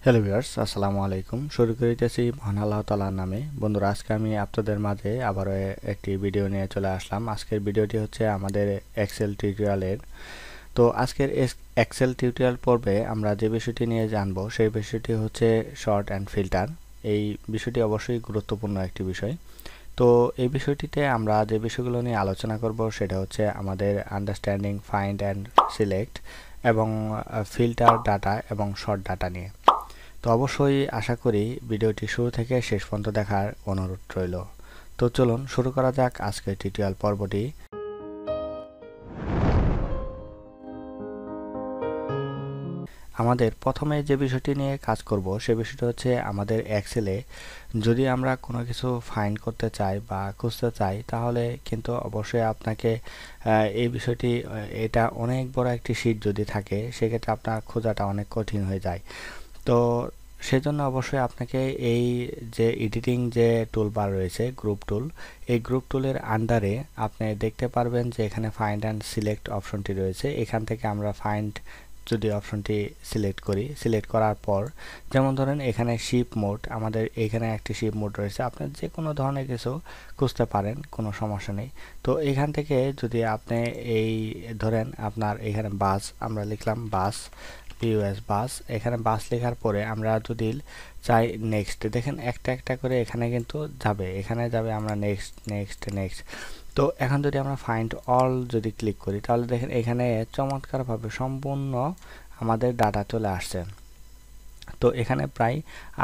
Hello viewers, আসসালামু আলাইকুম। শুরু করিতেছি মহান আল্লাহ তাআলার নামে। বন্ধুরা, আজকে আমি আপনাদের মাঝে আবারও একটি ভিডিও নিয়ে চলে আসলাম। আজকের ভিডিওটি হচ্ছে আমাদের এক্সেল টিউটোরিয়ালের। তো আজকের এক্সেল টিউটোরিয়াল পর্বে আমরা যে বিষয়টি নিয়ে জানবো সেই বিষয়টি হচ্ছে শর্ট অ্যান্ড ফিল্টার। এই বিষয়টি অবশ্যই গুরুত্বপূর্ণ একটি বিষয়। তো এই বিষয়টিতে আমরা যে বিষয়গুলো নিয়ে আলোচনা করব সেটা হচ্ছে আমাদের আন্ডারস্ট্যান্ডিং, ফাইন্ড অ্যান্ড সিলেক্ট এবং ফিল্টার ডাটা এবং শর্ট ডাটা নিয়ে। তো অবশ্যই আশা করি ভিডিওটি শুরু থেকে শেষ পর্যন্ত দেখার অনুরোধ রইল। তো চলুন শুরু করা যাক আজকের টিউটোরিয়াল পর্বটি। আমাদের প্রথমে যে বিষয়টি নিয়ে কাজ করব সে বিষয়টি হচ্ছে আমাদের এক্সেলে যদি আমরা কোনো কিছু ফাইন্ড করতে চাই বা খুঁজতে চাই তাহলে কিন্তু অবশ্যই আপনাকে এই বিষয়টি এটা অনেক বড় একটি শীট যদি থাকে সেক্ষেত্রে আপনার খোঁজাটা অনেক কঠিন হয়ে যায়। তো সেজন্য অবশ্যই আপনাকে এই যে এডিটিং যে টুলবার রয়েছে গ্রুপ টুল, এই গ্রুপ টুলের আন্ডারে আপনি দেখতে পারবেন যে এখানে ফাইন্ড অ্যান্ড সিলেক্ট অপশনটি রয়েছে। এখান থেকে আমরা ফাইন্ড যদি অপশনটি সিলেক্ট করার পর যেমন ধরেন এখানে শিপ মোড, আমাদের এখানে একটি শিপ মোড রয়েছে, আপনার যে কোনো ধরনের কিছু খুঁজতে পারেন, কোনো সমস্যা নেই। তো এখান থেকে যদি আপনি এই ধরেন আপনার এখানে বাস, আমরা লিখলাম বাস, পিওএস বাস, এখানে বাস লেখার পরে আমরা যদি চাই নেক্সট, দেখেন একটা একটা করে এখানে কিন্তু যাবে, এখানে যাবে, আমরা নেক্সট নেক্সট নেক্সট। তো এখন যদি আমরা ফাইন্ড অল যদি ক্লিক করি তাহলে দেখেন এখানে চমৎকারভাবে সম্পূর্ণ আমাদের ডাটা চলে আসছে। তো এখানে প্রায়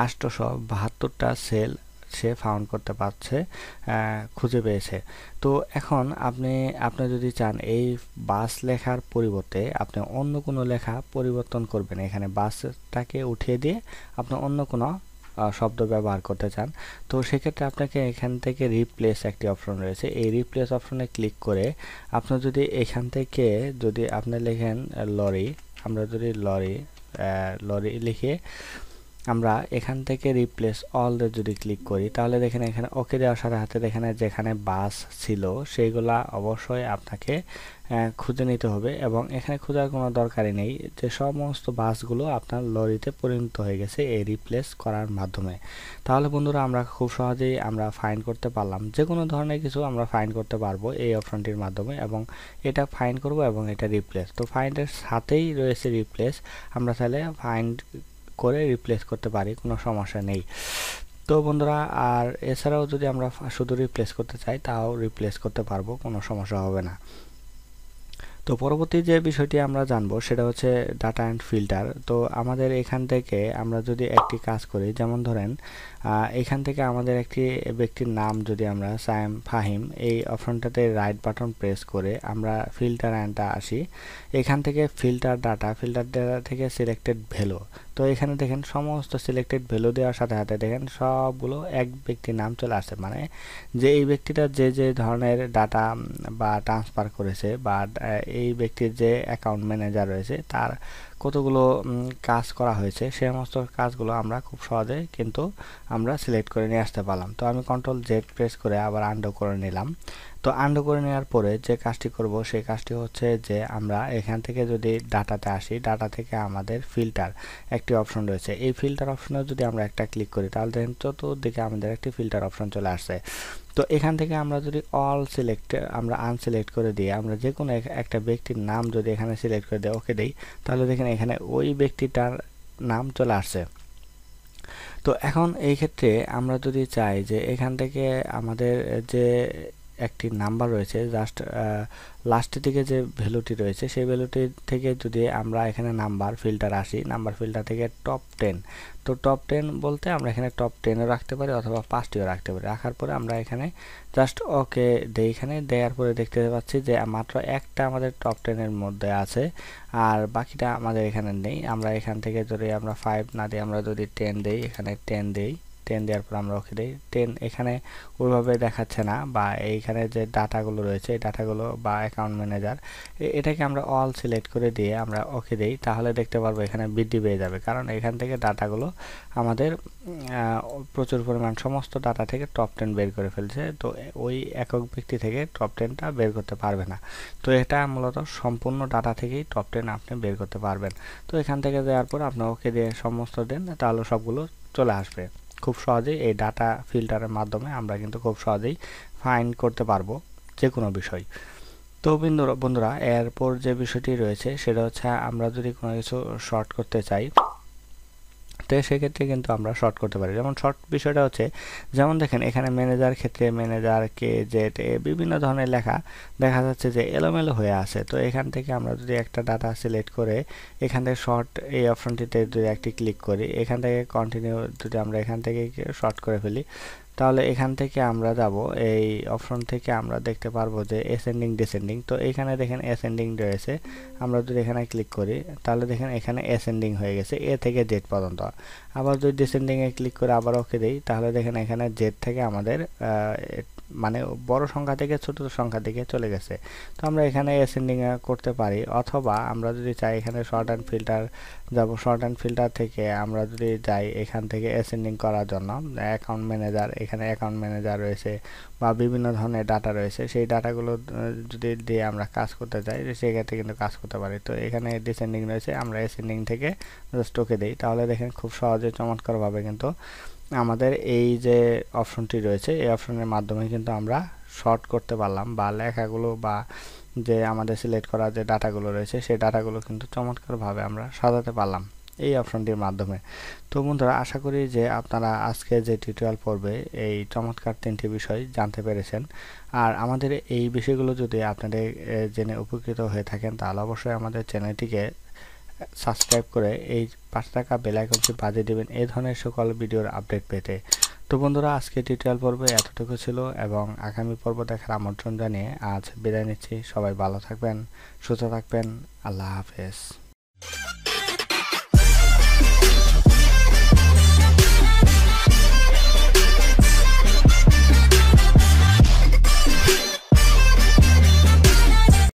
872টা সেল সে ফাউন্ড করতে পারছে, খুঁজে পেয়েছে। তো এখন আপনি যদি চান এই বাস লেখার পরিবর্তে আপনি অন্য কোনো লেখা পরিবর্তন করবেন, এখানে বাসটাকে উঠিয়ে দিয়ে আপনি অন্য কোনো শব্দ ব্যবহার করতে চান, তো সেক্ষেত্রে আপনাকে এখান থেকে রিপ্লেস একটি অপশন রয়েছে, এই রিপ্লেস অপশনে ক্লিক করে আপনি যদি এখান থেকে যদি আপনি লেখেন লরি, আমরা যদি লরি লিখে আমরা এখান থেকে রিপ্লেস অল যদি ক্লিক করি তাহলে দেখেন এখানে ওকে দেওয়ার সাথে সাথে এখানে যেখানে বাস ছিল সেইগুলা অবশ্যই আপনাকে খুঁজে নিতে হবে এবং এখানে খোঁজার কোনো দরকারই নেই, যে সমস্ত বাসগুলো আপনার লরিতে পরিণত হয়ে গেছে এই রিপ্লেস করার মাধ্যমে। তাহলে বন্ধুরা, আমরা খুব সহজেই আমরা ফাইন্ড করতে পারলাম, যে কোনো ধরনের কিছু আমরা ফাইন্ড করতে পারবো এই অপশনটির মাধ্যমে, এবং এটা ফাইন্ড করব এবং এটা রিপ্লেস, তো ফাইন্ডের সাথেই রয়েছে রিপ্লেস, আমরা চাইলে ফাইন্ড করে রিপ্লেস করতে পারি, কোনো সমস্যা নেই। তো বন্ধুরা, আর এছাড়াও যদি আমরা শুধু রিপ্লেস করতে চাই তাও রিপ্লেস করতে পারবো, কোনো সমস্যা হবে না। তো পরবর্তী যে বিষয়টি আমরা জানবো সেটা হচ্ছে ডাটা অ্যান্ড ফিল্টার। তো আমাদের এখান থেকে আমরা যদি একটি কাজ করি, যেমন ধরেন এখান থেকে আমাদের একটি ব্যক্তির নাম যদি আমরা সায়েম ফাহিম, এই অপশনটাতে রাইট বাটন প্রেস করে আমরা ফিল্টার অ্যান্ডটা আসি, এখান থেকে ফিল্টার ডাটা থেকে সিলেক্টেড ভ্যালু। তো এখানে দেখেন সমস্ত সিলেক্টেড ভ্যালু দেওয়ার সাথে সাথে দেখেন সবগুলো এক ব্যক্তির নাম চলে আসে, মানে যে এই ব্যক্তিটা যে যে ধরনের ডাটা বা ট্রান্সফার করেছে বা এই ব্যক্তির যে অ্যাকাউন্ট ম্যানেজার রয়েছে তার কতগুলো কাজ করা হয়েছে সেই সমস্ত কাজগুলো আমরা খুব সহজে কিন্তু আমরা সিলেক্ট করে নিয়ে আসতে পারলাম। তো আমি কন্ট্রোল জেড প্রেস করে আবার আন্ডু করে নিলাম। তো আন্ডু করে নেওয়ার পরে যে কাজটি করব সেই কাজটি হচ্ছে যে আমরা এখান থেকে যদি ডাটাতে আসি, ডাটা থেকে আমাদের ফিল্টার একটি অপশন রয়েছে, এই ফিল্টার অপশনে যদি আমরা একটা ক্লিক করি তাহলে দেখেন চতুর্দিকে আমাদের একটি ফিল্টার অপশন চলে আসছে। তো এখান থেকে আমরা যদি অল সিলেক্ট আমরা আনসিলেক্ট করে দিয়ে আমরা যে কোনো একটা ব্যক্তির নাম যদি এখানে সিলেক্ট করে দিই, ওকে দেই, তাহলে দেখেন এখানে ওই ব্যক্তিটার নাম চলে আসছে। তো এখন এই ক্ষেত্রে আমরা যদি চাই যে এখান থেকে আমাদের যে একটি নাম্বার রয়েছে, জাস্ট লাস্টের দিকে যে ভ্যালুটি রয়েছে সেই ভ্যালুটি থেকে যদি আমরা এখানে নাম্বার ফিল্টার আসি, নাম্বার ফিল্টার থেকে টপ 10, তো টপ 10 বলতে আমরা এখানে টপ 10ও রাখতে পারি অথবা 5টিও রাখতে পারি। রাখার পরে আমরা এখানে জাস্ট ওকে দেই, এখানে দেওয়ার পরে দেখতে পাচ্ছি যে মাত্র একটা আমাদের টপ 10-এর মধ্যে আছে আর বাকিটা আমাদের এখানে নেই। আমরা এখান থেকে যদি আমরা 5 না দিই, আমরা যদি 10 দেই, এখানে 10 দেই, 10 দেওয়ার পর আমরা ওকে দিই 10 এখানে ওইভাবে দেখাচ্ছে না, বা এইখানে যে ডাটাগুলো রয়েছে এই ডাটাগুলো বা অ্যাকাউন্ট ম্যানেজার এটাকে আমরা অল সিলেক্ট করে দিয়ে আমরা ওকে দিই, তাহলে দেখতে পারবো এখানে বৃদ্ধি পেয়ে যাবে, কারণ এখান থেকে ডাটাগুলো আমাদের প্রচুর পরিমাণ সমস্ত ডাটা থেকে টপ 10 বের করে ফেলছে। তো ওই একক ব্যক্তি থেকে টপ 10টা বের করতে পারবে না। তো এটা মূলত সম্পূর্ণ ডাটা থেকেই টপ 10 আপনি বের করতে পারবেন। তো এখান থেকে দেওয়ার পর আপনি ওকে দিয়ে সমস্ত দেন, তাহলে সবগুলো চলে আসবে। খুব সহজেই এই ডাটা ফিল্টারের মাধ্যমে আমরা কিন্তু খুব সহজেই ফাইন্ড করতে পারবো যে কোনো বিষয়। তো বন্ধুরা এরপর যে বিষয়টি রয়েছে সেটা হচ্ছে আমরা যদি কোনো কিছু শর্ট করতে চাই, তো সেক্ষেত্রে কিন্তু আমরা শর্ট করতে পারি। যেমন শর্ট বিষয়টা হচ্ছে, যেমন দেখেন এখানে ম্যানেজার ক্ষেত্রে ম্যানেজার কে জেড বিভিন্ন ধরনের লেখা দেখা যাচ্ছে যে এলোমেলো হয়ে আছে। তো এখান থেকে আমরা যদি একটা ডাটা সিলেক্ট করে এখান থেকে শর্ট এই অপশনটিতে যদি একটি ক্লিক করি, এখান থেকে কন্টিনিউ যদি আমরা এখান থেকে শর্ট করে ফেলি, তাহলে এখান থেকে আমরা যাব এই অপশন থেকে আমরা দেখতে পারবো যে অ্যাসেন্ডিং ডিসেন্ডিং। তো এখানে দেখেন অ্যাসেন্ডিং রয়েছে, আমরা যদি এখানে ক্লিক করি তাহলে দেখেন এখানে অ্যাসেন্ডিং হয়ে গেছে এ থেকে জেড পর্যন্ত। আবার যদি ডিসেন্ডিং এ ক্লিক করে আবার ওকে দেই, তাহলে দেখেন এখানে জেড থেকে আমাদের মানে বড় সংখ্যা থেকে ছোট সংখ্যা দিকে চলে গেছে। তো আমরা এখানে অ্যাসেন্ডিং করতে পারি, অথবা আমরা যদি চাই এখানে শর্ট অ্যান্ড ফিল্টার যাব, শর্ট অ্যান্ড ফিল্টার থেকে আমরা যদি যাই এখান থেকে অ্যাসেন্ডিং করার জন্য অ্যাকাউন্ট ম্যানেজার, এখানে অ্যাকাউন্ট ম্যানেজার রয়েছে বা বিভিন্ন ধরনের ডাটা রয়েছে, সেই ডাটাগুলো যদি দিয়ে আমরা কাজ করতে চাই সেক্ষেত্রে কিন্তু কাজ করতে পারি। তো এখানে ডিসেন্ডিং রয়েছে, আমরা অ্যাসেন্ডিং থেকে জাস্ট ওকে দিই, তাহলে দেখেন খুব সহজে চমৎকারভাবে কিন্তু আমাদের এই যে অপশনটি রয়েছে এই অপশনের মাধ্যমে কিন্তু আমরা শর্ট করতে পারলাম, বা লেখাগুলো বা যে আমাদের সিলেক্ট করা যে ডাটাগুলো রয়েছে সেই ডাটাগুলো কিন্তু চমৎকারভাবে আমরা সাজাতে পারলাম এই অপশনটির মাধ্যমে। তো বন্ধুরা আশা করি যে আপনারা আজকে যে টিউটোরিয়াল পড়বে এই চমৎকার 3টি বিষয় জানতে পেরেছেন। আর আমাদের এই বিষয়গুলো যদি আপনাদের জেনে উপকৃত হয়ে থাকেন তাহলে অবশ্যই আমাদের চ্যানেলটিকে সাবস্ক্রাইব করে এই পাশে থাকা বেল আইকনটি বাজিয়ে দিবেন এই ধরনের সকল ভিডিওর আপডেট পেতে। তো বন্ধুরা আজকে টিউটোরিয়াল পর্বে এতটুকু ছিল, এবং আগামী পর্ব দেখার আমন্ত্রণ জানিয়ে আজ বিদায় নিচ্ছি। সবাই ভালো থাকবেন, সুস্থ থাকবেন, আল্লাহ হাফেজ।